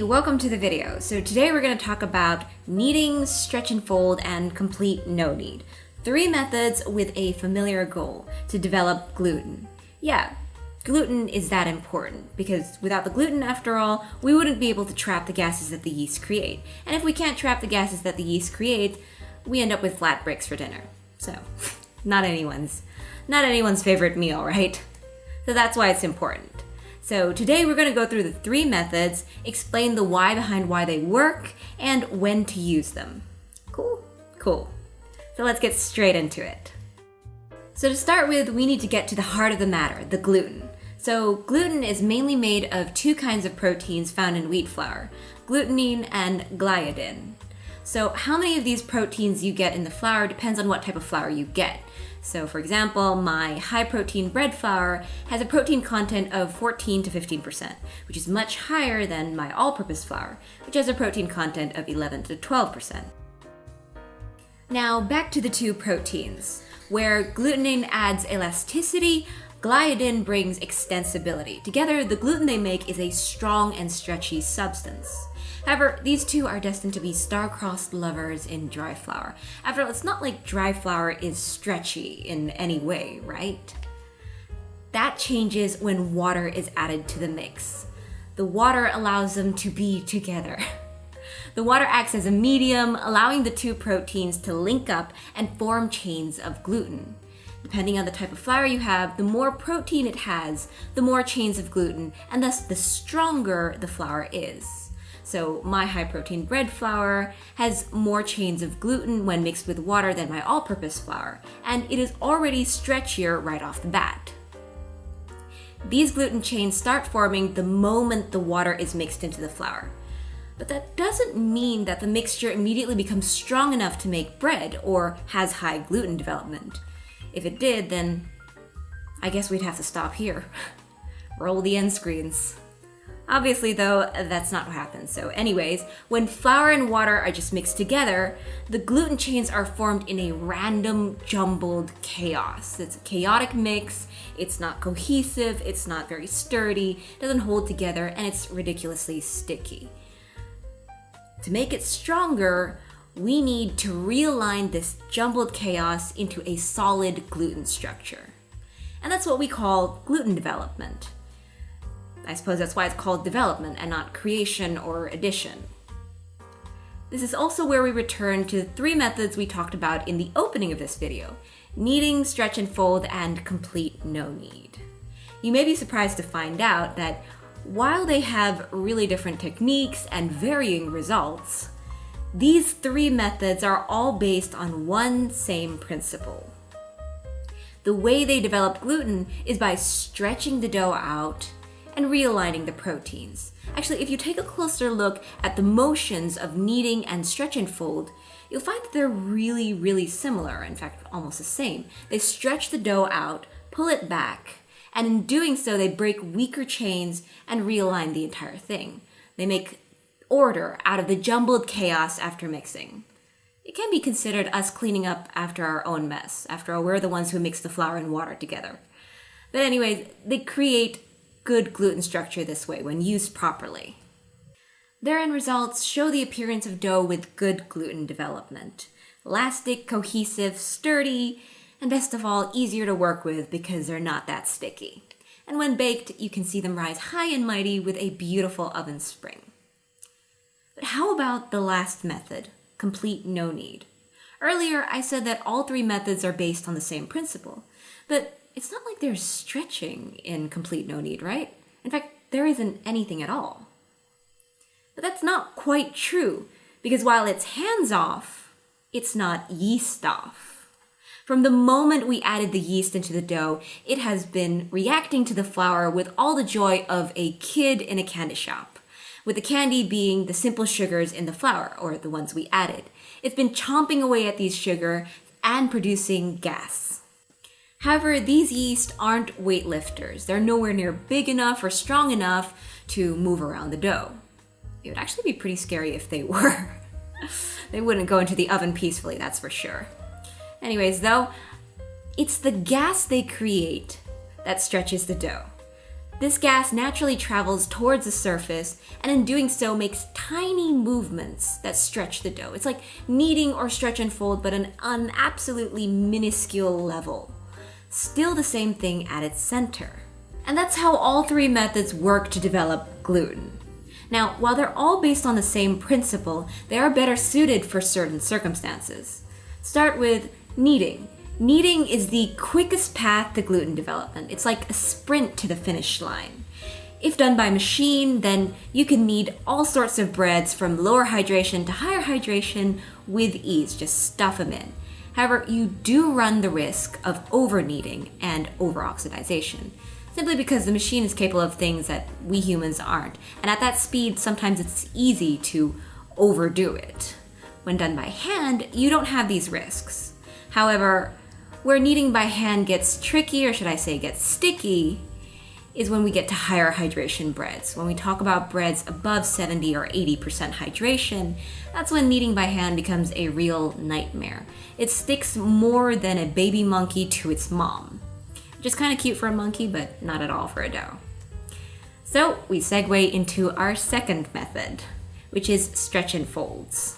welcome to the video. So today we're going to talk about kneading, stretch and fold, and complete no-knead. 3 methods with a familiar goal: to develop gluten. Yeah, gluten is that important because without the gluten, after all, we wouldn't be able to trap the gases that the yeast create. And if we can't trap the gases that the yeast create, we end up with flat bricks for dinner. So, not anyone's favorite meal, right? So that's why it's important. So today we're going to go through the 3 methods, explain the why behind why they work, and when to use them. Cool? Cool. So let's get straight into it. So to start with, we need to get to the heart of the matter, the gluten. So gluten is mainly made of 2 kinds of proteins found in wheat flour, glutenine and gliadin. So how many of these proteins you get in the flour depends on what type of flour you get. So for example, my high protein bread flour has a protein content of 14 to 15%, which is much higher than my all-purpose flour, which has a protein content of 11 to 12%. Now back to the 2 proteins. Where glutenine adds elasticity, gliadin brings extensibility. Together, the gluten they make is a strong and stretchy substance. However, these 2 are destined to be star-crossed lovers in dry flour. After all, it's not like dry flour is stretchy in any way, right? That changes when water is added to the mix. The water allows them to be together. The water acts as a medium, allowing the 2 proteins to link up and form chains of gluten. Depending on the type of flour you have, the more protein it has, the more chains of gluten, and thus the stronger the flour is. So my high protein bread flour has more chains of gluten when mixed with water than my all-purpose flour, and it is already stretchier right off the bat. These gluten chains start forming the moment the water is mixed into the flour. But that doesn't mean that the mixture immediately becomes strong enough to make bread or has high gluten development. If it did, then I guess we'd have to stop here. Roll the end screens. Obviously, though, that's not what happens. So anyways, when flour and water are just mixed together, the gluten chains are formed in a random, jumbled chaos. It's a chaotic mix, it's not cohesive, it's not very sturdy, doesn't hold together, and it's ridiculously sticky. To make it stronger, we need to realign this jumbled chaos into a solid gluten structure. And that's what we call gluten development. I suppose that's why it's called development and not creation or addition. This is also where we return to the 3 methods we talked about in the opening of this video: kneading, stretch and fold, and complete no-knead. You may be surprised to find out that while they have really different techniques and varying results, these 3 methods are all based on one same principle. The way they develop gluten is by stretching the dough out and realigning the proteins. Actually, if you take a closer look at the motions of kneading and stretch and fold, you'll find that they're really similar, in fact, almost the same. They stretch the dough out, pull it back, and in doing so, they break weaker chains and realign the entire thing. They make order out of the jumbled chaos after mixing. It can be considered us cleaning up after our own mess. After all, we're the ones who mix the flour and water together. But anyways, they create good gluten structure this way when used properly. Their end results show the appearance of dough with good gluten development. Elastic, cohesive, sturdy, and best of all, easier to work with because they're not that sticky. And when baked, you can see them rise high and mighty with a beautiful oven spring. But how about the last method, complete no-knead? Earlier, I said that all 3 methods are based on the same principle, but it's not like there's stretching in complete no-knead, right? In fact, there isn't anything at all. But that's not quite true, because while it's hands-off, it's not yeast-off. From the moment we added the yeast into the dough, it has been reacting to the flour with all the joy of a kid in a candy shop, with the candy being the simple sugars in the flour, or the ones we added. It's been chomping away at these sugars and producing gas. However, these yeast aren't weightlifters. They're nowhere near big enough or strong enough to move around the dough. It would actually be pretty scary if they were. They wouldn't go into the oven peacefully, that's for sure. Anyways, though, it's the gas they create that stretches the dough. This gas naturally travels towards the surface, and in doing so makes tiny movements that stretch the dough. It's like kneading or stretch and fold, but on an absolutely minuscule level. Still the same thing at its center. And that's how all three methods work to develop gluten. Now, while they're all based on the same principle, they are better suited for certain circumstances. Start with kneading. Kneading is the quickest path to gluten development. It's like a sprint to the finish line. If done by machine, then you can knead all sorts of breads from lower hydration to higher hydration with ease. Just stuff them in. However, you do run the risk of over-kneading and over-oxidization, simply because the machine is capable of things that we humans aren't. And at that speed, sometimes it's easy to overdo it. When done by hand, you don't have these risks. However, where kneading by hand gets tricky, or should I say gets sticky, is when we get to higher hydration breads. When we talk about breads above 70 or 80% hydration, that's when kneading by hand becomes a real nightmare. It sticks more than a baby monkey to its mom. Just kind of cute for a monkey, but not at all for a dough. So we segue into our second method, which is stretch and folds.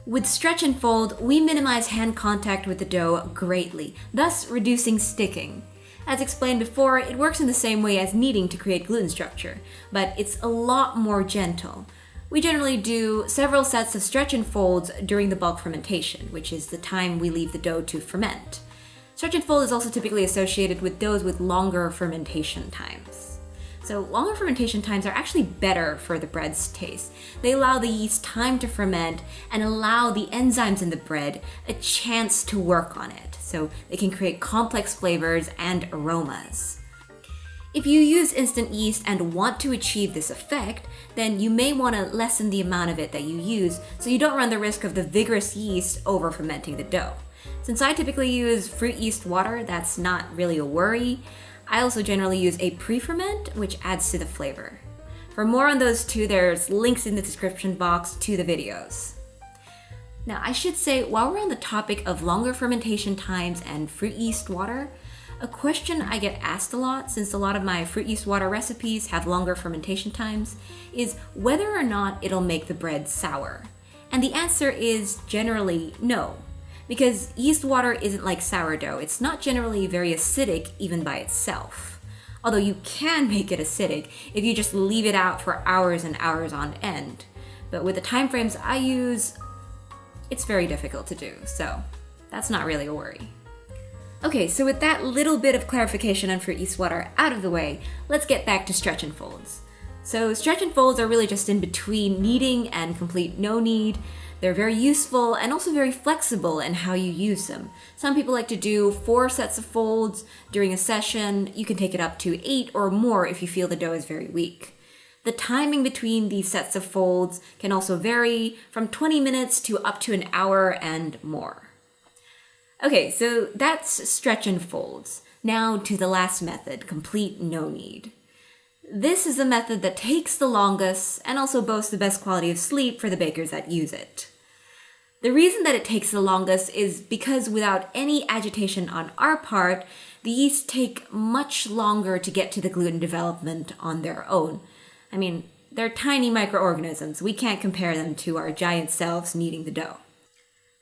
With stretch and fold, we minimize hand contact with the dough greatly, thus reducing sticking. As explained before, it works in the same way as kneading to create gluten structure, but it's a lot more gentle. We generally do several sets of stretch and folds during the bulk fermentation, which is the time we leave the dough to ferment. Stretch and fold is also typically associated with doughs with longer fermentation times. So longer fermentation times are actually better for the bread's taste. They allow the yeast time to ferment and allow the enzymes in the bread a chance to work on it, so they can create complex flavors and aromas. If you use instant yeast and want to achieve this effect, then you may want to lessen the amount of it that you use so you don't run the risk of the vigorous yeast over fermenting the dough. Since I typically use fruit yeast water, that's not really a worry. I also generally use a pre-ferment, which adds to the flavor. For more on those two, there's links in the description box to the videos. Now, I should say, while we're on the topic of longer fermentation times and fruit yeast water, a question I get asked a lot, since a lot of my fruit yeast water recipes have longer fermentation times, is whether or not it'll make the bread sour. And the answer is generally no. Because yeast water isn't like sourdough. It's not generally very acidic even by itself. Although you can make it acidic if you just leave it out for hours and hours on end. But with the time frames I use, it's very difficult to do, so that's not really a worry. Okay, so with that little bit of clarification on fruit yeast water out of the way, let's get back to stretch and folds. So stretch and folds are really just in between kneading and complete no-knead. They're very useful and also very flexible in how you use them. Some people like to do 4 sets of folds during a session. You can take it up to 8 or more if you feel the dough is very weak. The timing between these sets of folds can also vary from 20 minutes to up to an hour and more. Okay, so that's stretch and folds. Now to the last method, complete no-knead. This is the method that takes the longest and also boasts the best quality of sleep for the bakers that use it. The reason that it takes the longest is because without any agitation on our part, the yeast take much longer to get to the gluten development on their own. I mean, they're tiny microorganisms. We can't compare them to our giant selves kneading the dough.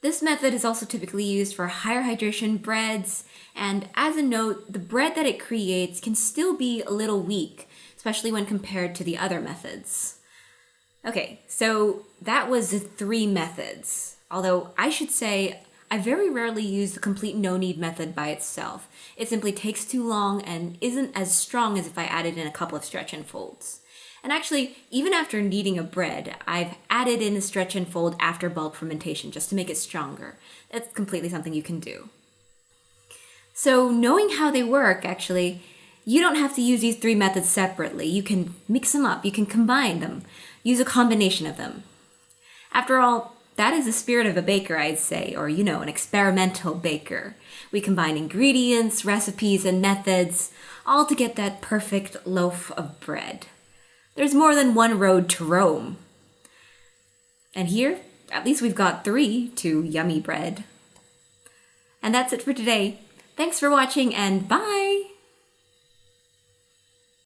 This method is also typically used for higher hydration breads, and as a note, the bread that it creates can still be a little weak, especially when compared to the other methods. Okay, so that was the 3 methods. Although I should say, I very rarely use the complete no-knead method by itself. It simply takes too long and isn't as strong as if I added in a couple of stretch and folds. And actually, even after kneading a bread, I've added in a stretch and fold after bulk fermentation just to make it stronger. That's completely something you can do. So knowing how they work, actually, you don't have to use these 3 methods separately. You can mix them up, you can combine them, use a combination of them. After all, that is the spirit of a baker, I'd say, or an experimental baker. We combine ingredients, recipes, and methods, all to get that perfect loaf of bread. There's more than one road to Rome. And here, at least we've got 3 to yummy bread. And that's it for today. Thanks for watching, and bye!